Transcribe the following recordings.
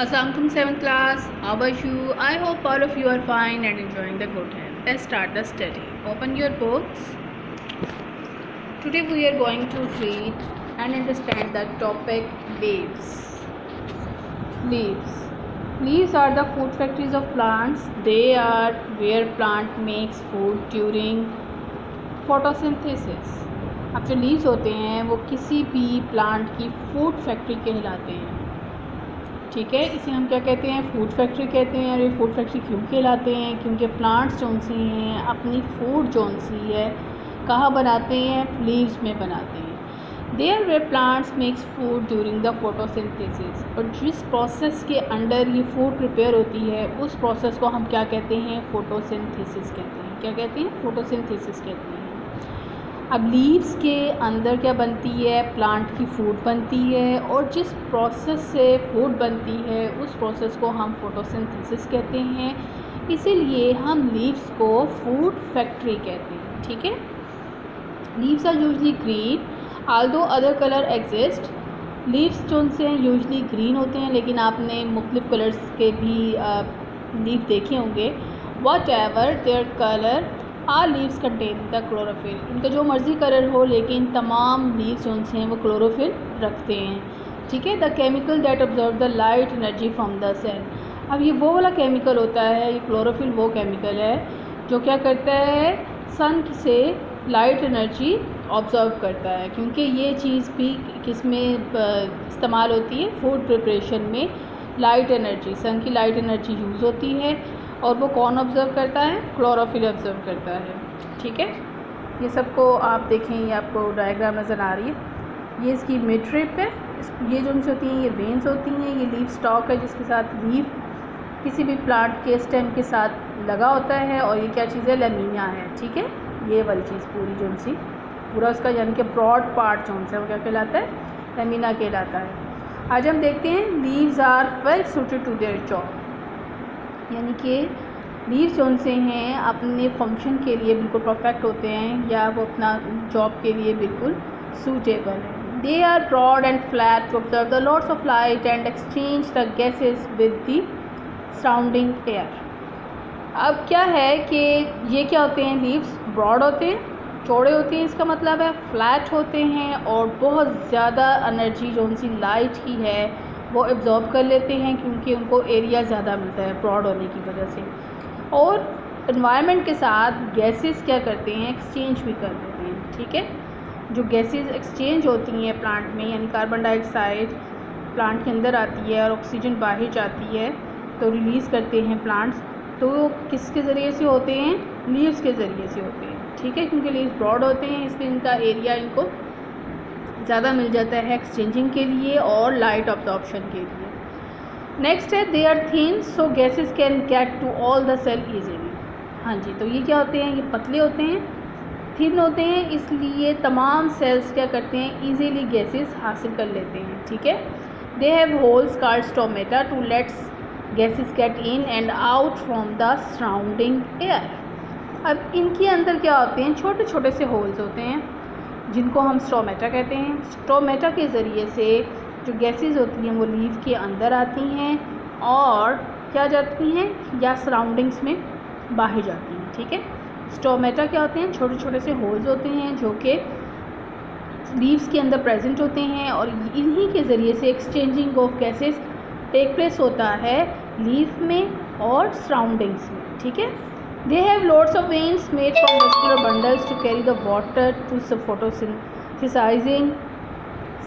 Assalamualaikum 7th class. How are you? I hope all of you are fine and enjoying the good health. Let's start the study. Open your books. Today we are going to read and understand the topic leaves. Leaves. Leaves are the food factories of plants. They are where plant makes food during photosynthesis. अब जो leaves होते हैं वो किसी भी plant की food factory कहलाते हैं। ठीक है, इसे हम क्या कहते हैं? फूड फैक्ट्री कहते हैं। और ये फूड फैक्ट्री क्यों कहलाते हैं? क्योंकि प्लांट्स जौन सी हैं अपनी फूड जौन सी है कहाँ बनाते हैं? लीव्स में बनाते हैं। Their way plants makes food during the photosynthesis. और जिस प्रोसेस के अंडर ये फूड प्रिपेयर होती है उस प्रोसेस को हम क्या कहते हैं? फोटोसिंथेसिस कहते हैं। क्या कहते हैं? फोटोसिंथेसिस कहते हैं। अब लीव्स के अंदर क्या बनती है? प्लांट की फूड बनती है। और जिस प्रोसेस से फूड बनती है उस प्रोसेस को हम फोटोसिंथेसिस कहते हैं। इसीलिए हम लीव्स को फूड फैक्ट्री कहते हैं। ठीक है। Leaves are usually green although other colour exist. Leaves जो से हैं यूजली ग्रीन होते हैं, लेकिन आपने मुख्तलिफ कलर्स के भी लीव देखे होंगे। Whatever their colour are leaves contain the chlorophyll. इनका जो मर्ज़ी कलर हो लेकिन तमाम लीव्स जो हैं वो क्लोरोफिल रखते हैं। ठीक है। The chemical that observe the light energy from the sun. अब ये वो वाला केमिकल होता है, ये क्लोरोफिल वो केमिकल है जो क्या करता है? सन से लाइट एनर्जी ऑब्जर्व करता है। क्योंकि ये चीज़ भी किस में इस्तेमाल होती है? फूड प्रिपरेशन में लाइट एनर्जी, सन की लाइट एनर्जी यूज़ होती है। और वो कौन ऑब्ज़र्व करता है? क्लोरोफिल ऑब्ज़र्व करता है। ठीक है। ये सबको आप देखें, ये आपको डायग्राम नज़र आ रही है। ये इसकी मिड ट्रिप है। ये जो होती हैं ये वेन्स होती हैं। ये लीफ स्टॉक है जिसके साथ लीफ किसी भी प्लांट के स्टेम के साथ लगा होता है। और ये क्या चीज़ है? लैमिना है। ठीक है। ये वाली चीज़ पूरी जो सी पूरा उसका यानी कि ब्रॉड पार्ट जो है वो क्या कहलाता है? लैमिना कहलाता है। आज हम देखते हैं leaves are well suited to their job. यानी कि लीव्स जो से हैं अपने फंक्शन के लिए बिल्कुल परफेक्ट होते हैं या वो अपना जॉब के लिए बिल्कुल सूटेबल है। They are broad and flat to observe the lots of light and exchange the gases with the surrounding air. अब क्या है कि ये क्या होते हैं? लीव्स ब्रॉड होते हैं, चौड़े होते हैं, इसका मतलब है फ्लैट होते हैं और बहुत ज़्यादा एनर्जी जो उनसी लाइट की है वो एब्जॉर्ब कर लेते हैं क्योंकि उनको एरिया ज़्यादा मिलता है ब्रॉड होने की वजह से। और इन्वायरमेंट के साथ गैसेस क्या करते हैं? एक्सचेंज भी कर देते हैं। ठीक है। जो गैसेस एक्सचेंज होती हैं प्लांट में, यानी कार्बन डाइऑक्साइड प्लांट के अंदर आती है और ऑक्सीजन बाहर जाती है तो रिलीज़ करते हैं प्लांट्स। तो वो किसके ज़रिए से होते हैं? लीव्स के ज़रिए से होते हैं। ठीक है। क्योंकि लीव्स ब्रॉड होते हैं इसलिए इनका एरिया इनको ज़्यादा मिल जाता है एक्सचेंजिंग के लिए और लाइट ऑब्जॉर्प्शन के लिए। नेक्स्ट है they are thin so gases can get to all the cell easily. हाँ जी, तो ये क्या होते हैं? ये पतले होते हैं, थिन होते हैं, इसलिए तमाम सेल्स क्या करते हैं? ईजीली गैसेस हासिल कर लेते हैं। ठीक है। They have holes called stomata to lets gases get in and out from the surrounding air. अब इनके अंदर क्या होते हैं? छोटे छोटे से होल्स होते हैं जिनको हम स्टोमेटा कहते हैं। स्टोमेटा के ज़रिए से जो गैसेस होती हैं वो लीव के अंदर आती हैं और क्या जाती हैं? या सराउंडिंग्स में बाहर जाती हैं। ठीक है। स्टोमेटा क्या होते हैं? छोटे छोटे से होल्स होते हैं जो कि लीव्स के अंदर प्रेजेंट होते हैं और इन्हीं के ज़रिए से exchanging of gases take place होता है लीफ में और सराउंडिंग्स में। ठीक है। They have lots of veins made from muscular bundles to carry the water to photosynthesizing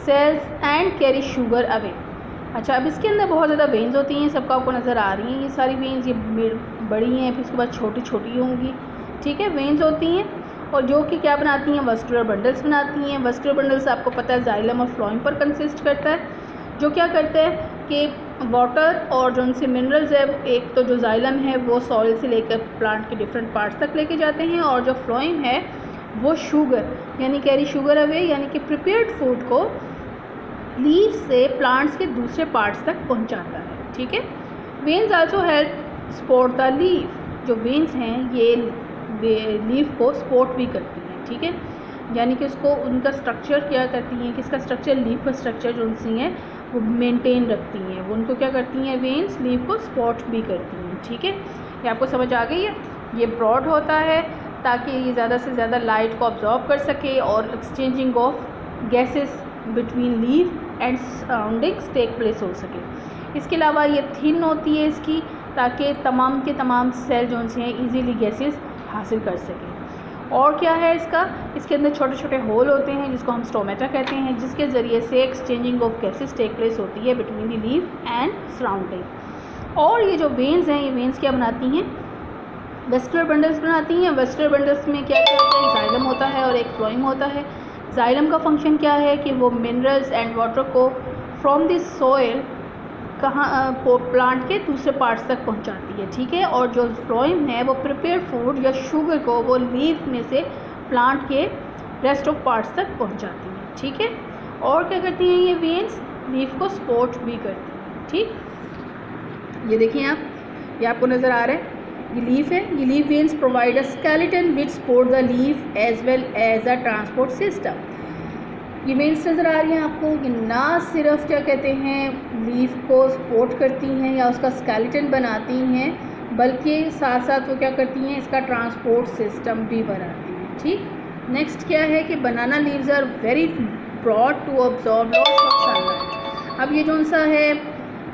cells and carry sugar away। अच्छा, अब इसके अंदर बहुत ज़्यादा वेन्स होती हैं, सबको आपको नज़र आ रही हैं ये सारी वेन्स। ये बड़ी हैं, फिर उसके बाद छोटी छोटी होंगी। ठीक है। वेन्स होती हैं और जो कि क्या बनाती हैं? मस्कुलर बंडल्स बनाती हैं। मस्कुलर बंडल्स आपको पता है जाइलम और फ्लोएम पर कंसिस्ट करता है, जो क्या करता है कि वाटर और जो उनसे मिनरल्स है, एक तो जो जाइलम है वो सॉइल से लेकर प्लांट के डिफरेंट पार्ट्स तक लेके जाते हैं और जो फ्लोएम है वो शुगर यानी कैरी शुगर अवे यानी कि प्रिपेयर्ड फूड को लीव से प्लांट्स के दूसरे पार्ट्स तक पहुंचाता है। ठीक है। Veins also help support the leaf. जो वेन्स हैं ये लीफ को सपोर्ट भी करती हैं। ठीक है। यानी कि उसको उनका स्ट्रक्चर क्या करती हैं? किसका स्ट्रक्चर? लीफ का स्ट्रक्चर जो उनसी है वो मेंटेन रखती हैं, वो उनको क्या करती हैं, वेन्स लीफ को सपोर्ट भी करती हैं। ठीक है, ये आपको समझ आ गई है। ये ब्रॉड होता है ताकि ये ज़्यादा से ज़्यादा लाइट को ऑब्जॉर्व कर सके और exchanging of gases between leaf and surroundings take place हो सके। इसके अलावा ये थिन होती है इसकी, ताकि तमाम के तमाम सेल जो हैं ईजीली गैसेस हासिल कर सकें। और क्या है इसके अंदर छोटे छोटे होल होते हैं जिसको हम स्टोमेटा कहते हैं, जिसके ज़रिए से exchanging of gases take place होती है between the leaf and surrounding. और ये जो वेन्स हैं, ये वेन्स क्या बनाती हैं, वेस्कुलर बंडल्स बनाती हैं। वेस्कुलर बंडल्स में क्या क्या होता है, जाइलम होता है और एक फ्लोएम होता है। जाइलम का फंक्शन क्या है कि वो मिनरल्स एंड वाटर को फ्रॉम द सॉइल प्लांट के दूसरे पार्ट्स तक पहुंचाती है। ठीक है, और जो फ्लोएम है वो प्रिपेयर फूड या शुगर को वो लीफ में से प्लांट के रेस्ट ऑफ पार्ट्स तक पहुंचाती है। ठीक है, और क्या करती हैं ये वेन्स, लीफ को सपोर्ट भी करती हैं। ठीक, ये देखिए आप, ये आपको नज़र आ रहा है, ये लीफ है। ये leaf veins provide a skeleton which support the leaf as well as a transport system. ये वेन्स नज़र आ रही हैं आपको, ये ना सिर्फ क्या कहते हैं लीफ को सपोर्ट करती हैं या उसका स्केलेटन बनाती हैं, बल्कि साथ साथ वो क्या करती हैं, इसका ट्रांसपोर्ट सिस्टम भी बनाती हैं। ठीक, नेक्स्ट क्या है कि banana leaves are very broad to absorb lots of sunlight. अब ये जो सा है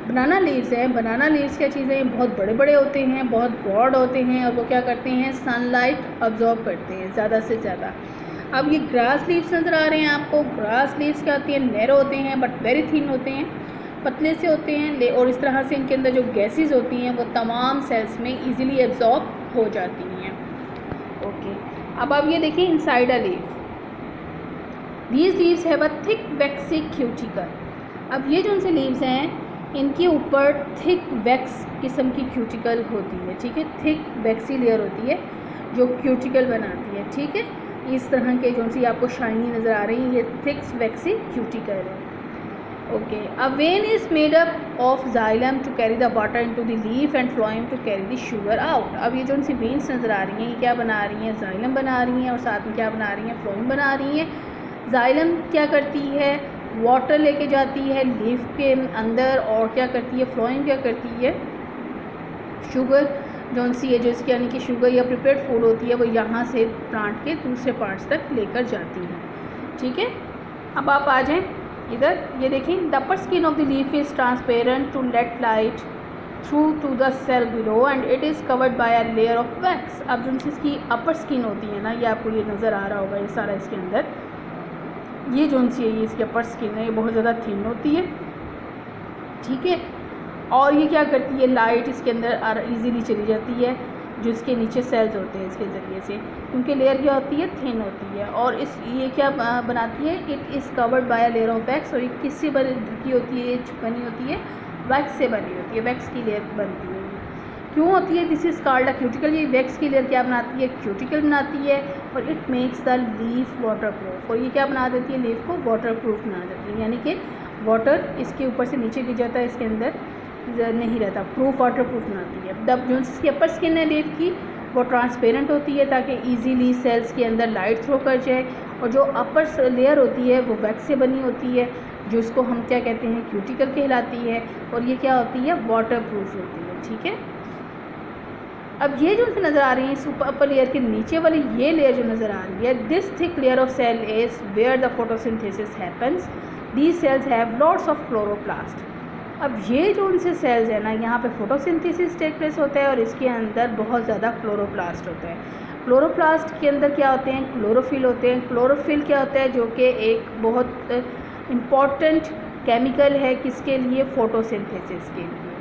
बनाना लीव्स है, बनाना लीव्स क्या चीज़ है, ये बहुत बड़े बड़े होते हैं, बहुत ब्रॉड होते हैं और वो क्या करते हैं, सनलाइट ऑब्जॉर्व करते हैं ज़्यादा से ज़्यादा। अब ये ग्रास लीव्स नज़र आ रहे हैं आपको। ग्रास लीव्स क्या होती है, नैरो होते हैं बट वेरी थिन होते हैं, पतले से होते हैं, और इस तरह से इनके अंदर जो गैसेस होती हैं वो तमाम सेल्स में इजीली एब्जॉर्ब हो जाती हैं। ओके, अब आप ये देखिए inside a leaf, these leaves have a thick waxy cuticle. अब ये जो उनसे लीव्स हैं इनके ऊपर थिक वैक्स किस्म की क्यूटिकल होती है। ठीक है, थिक वैक्सी लेयर होती है जो क्यूटिकल बनाती है। ठीक है, इस तरह के जो सी आपको शाइनी नज़र आ रही है, ये थिक वैक्सी क्यूटिकल है। Okay, a vein is made up of xylem to carry the water into the leaf and phloem to carry the sugar out. अब ये जो सी वेन्स नज़र आ रही हैं, ये क्या बना रही हैं, जाइलम बना रही हैं और साथ में क्या बना रही हैं, फ्लोएम बना रही हैं। जाइलम क्या करती है, वाटर लेके जाती है लीफ के अंदर, और क्या करती है, फ्लोएम क्या करती है, शुगर जो सी है, जो इसकी यानी कि शुगर या प्रिपेयर्ड फूड होती है, वो यहाँ से प्लांट के दूसरे पार्ट्स तक लेकर जाती है। ठीक है, अब आप आ जाएं इधर, ये देखें, the upper skin of the leaf is transparent to let light through to the cell below and it is covered by a layer of wax. अब जो इसकी अपर स्किन होती है ना, ये आपको ये नज़र आ रहा होगा, ये सारा इसके अंदर, ये जो सी है, ये इसकी अपर स्किन है, ये बहुत ज़्यादा थिन होती है। ठीक है, और ये क्या करती है, लाइट इसके अंदर इजीली चली जाती है जो इसके नीचे सेल्स होते हैं इसके ज़रिए से, क्योंकि लेयर क्या होती है, थिन होती है। और ये क्या बनाती है, it is covered by a layer of wax. और ये किससे ढकी होती है, बनी होती है, वैक्स से बनी होती है, वैक्स की लेयर बनती है। क्यों होती है, this is called a cuticle. ये वैक्स की लेयर क्या बनाती है, क्यूटिकल बनाती है, और it makes the leaf water proof. और ये क्या बना देती है, लीफ को वाटर प्रूफ बना देती है, यानी कि वाटर इसके ऊपर से नीचे गिर जाता है, इसके अंदर नहीं रहता, प्रूफ वाटर प्रूफ बनाती है। द जो इसकी अपर स्किन है लीफ की, वो ट्रांसपेरेंट होती है ताकि इजीली सेल्स के अंदर लाइट थ्रो कर जाए, और जो अपर लेयर होती है वो वैक्स से बनी होती है, जो इसको हम क्या कहते हैं, क्यूटिकल कहलाती है, और ये क्या होती है, वाटर प्रूफ होती है। ठीक है, अब ये जो नज़र आ रही है इस अपर लेयर के नीचे वाली ये लेयर जो नज़र आ रही है, this thick layer of cell is where the photosynthesis happens. These cells have lots of chloroplast. अब ये जो उनसे सेल्स है ना, यहाँ पे फोटोसिंथेसिस टेक प्लेस होता है और इसके अंदर बहुत ज़्यादा क्लोरोप्लास्ट होता है। क्लोरोप्लास्ट के अंदर क्या होते हैं, क्लोरोफिल होते हैं। क्लोरोफिल क्या होता है, जो कि एक बहुत इम्पॉर्टेंट केमिकल है किसके लिए, फोटोसिंथेसिस के लिए।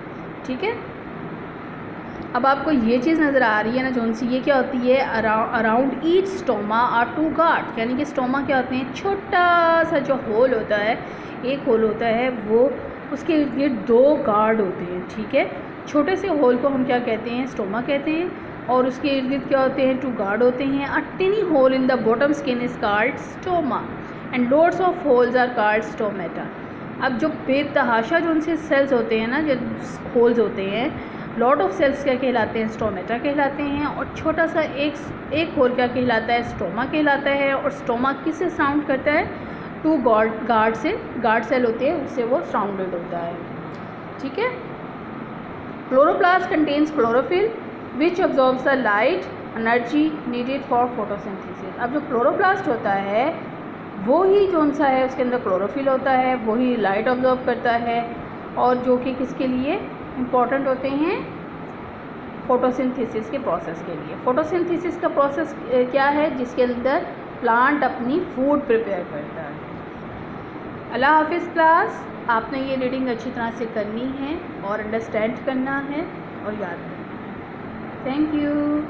ठीक है, अब आपको ये चीज़ नज़र आ रही है ना जोन सी, ये क्या होती है, around each stoma are two guard. यानी कि स्टोमा क्या होते हैं, छोटा सा जो होल होता है, एक होल होता है, वो उसके ये दो गार्ड होते हैं। ठीक है, छोटे से होल को हम क्या कहते हैं, स्टोमा कहते हैं, और उसके इर्द गिर्द क्या होते हैं, टू गार्ड होते हैं। A tiny hole in the bottom skin is called stoma and loads of holes are called stomata. अब जो बेतहाशा जो उनसे सेल्स होते हैं ना, जो होल्स होते हैं, लॉट ऑफ सेल्स क्या कहलाते हैं, स्टोमेटा कहलाते हैं, और छोटा सा एक होल क्या कहलाता है, स्टोमा कहलाता है। और स्टोमा किससे साउंड करता है, टू गार्ड सेल होते हैं, उससे वो सराउंडेड होता है। ठीक है। Chloroplast contains chlorophyll which absorbs the light energy needed for photosynthesis. अब जो क्लोरोप्लास्ट होता है वो ही कौन सा है, उसके अंदर क्लोरोफिल होता है, वही लाइट ऑब्जॉर्ब करता है, और जो कि किसके लिए इम्पॉर्टेंट होते हैं, फोटोसिंथेसिस के प्रोसेस के लिए। फोटोसिंथेसिस का प्रोसेस क्या है, जिसके अंदर प्लांट अपनी फूड प्रिपेयर करता है। अल्लाह हाफिज़ क्लास। आपने ये रीडिंग अच्छी तरह से करनी है और अंडरस्टैंड करना है और याद करना है। Thank you.